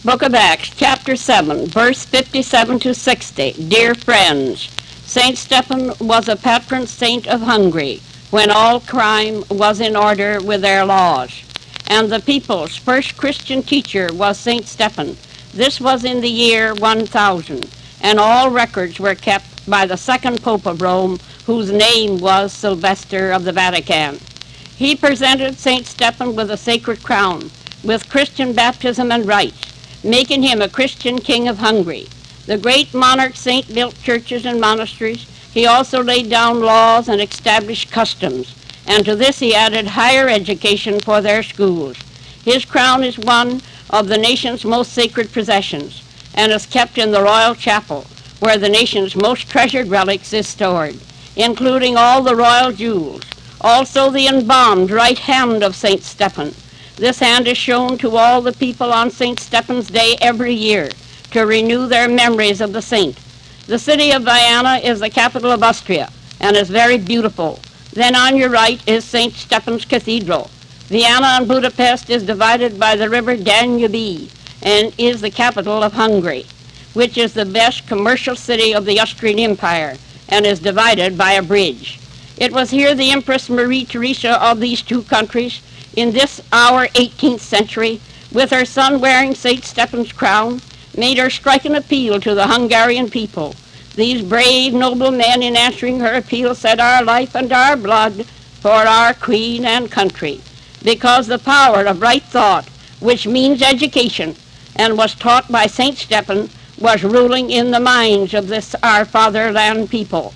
Book of Acts, chapter 7, verse 57 to 60. Dear friends, Saint Stephen was a patron saint of Hungary when all crime was in order with their laws. And the people's first Christian teacher was Saint Stephen. This was in the year 1000, and all records were kept by the second Pope of Rome, whose name was Sylvester of the Vatican. He presented Saint Stephen with a sacred crown, with Christian baptism and rites, making him a Christian king of Hungary. The great monarch saint built churches and monasteries. He also laid down laws and established customs, and to this he added higher education for their schools. His crown is one of the nation's most sacred possessions, and is kept in the royal chapel, where the nation's most treasured relics is stored, including all the royal jewels, also the embalmed right hand of Saint Stephen. This hand is shown to all the people on St. Stephen's Day every year to renew their memories of the saint. The city of Vienna is the capital of Austria and is very beautiful. Then on your right is St. Stephen's Cathedral. Vienna and Budapest is divided by the river Danube and is the capital of Hungary, which is the best commercial city of the Austrian Empire and is divided by a bridge. It was here the Empress Marie Theresa of these two countries, in this our 18th century, with her son wearing St. Stephen's crown, made her striking appeal to the Hungarian people. These brave, noble men, in answering her appeal, said, "Our life and our blood for our queen and country," because the power of right thought, which means education, and was taught by St. Stephen, was ruling in the minds of this our fatherland people.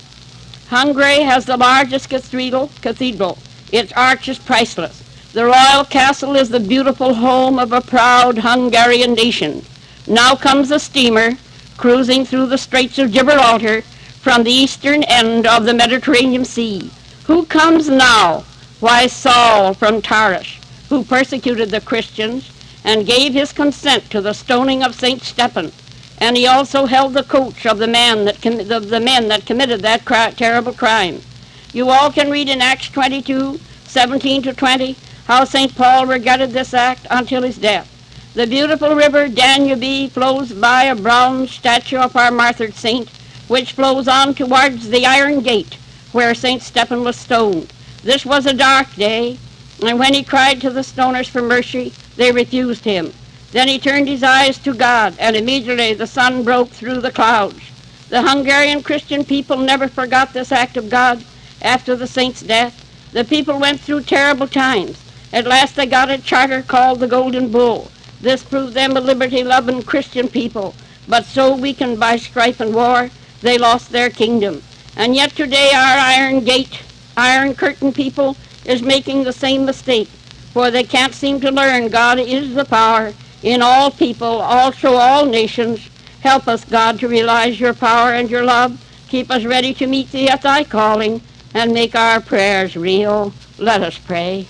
Hungary has the largest cathedral. Its arch is priceless. The royal castle is the beautiful home of a proud Hungarian nation. Now comes the steamer, cruising through the Straits of Gibraltar from the eastern end of the Mediterranean Sea. Who comes now? Why, Saul from Tarsus, who persecuted the Christians and gave his consent to the stoning of St. Stephen. And he also held the coach of the men that committed that terrible crime. You all can read in Acts 22, 17 to 20, how St. Paul regretted this act until his death. The beautiful river Danube flows by a bronze statue of our martyred saint, which flows on towards the iron gate where St. Stephen was stoned. This was a dark day, and when he cried to the stoners for mercy, they refused him. Then he turned his eyes to God, and immediately the sun broke through the clouds. The Hungarian Christian people never forgot this act of God after the saint's death. The people went through terrible times. At last they got a charter called the Golden Bull. This proved them a liberty-loving Christian people, but so weakened by strife and war, they lost their kingdom. And yet today our iron curtain people is making the same mistake, for they can't seem to learn God is the power in all people, also all nations. Help us, God, to realize your power and your love. Keep us ready to meet thee at thy calling, and make our prayers real. Let us pray.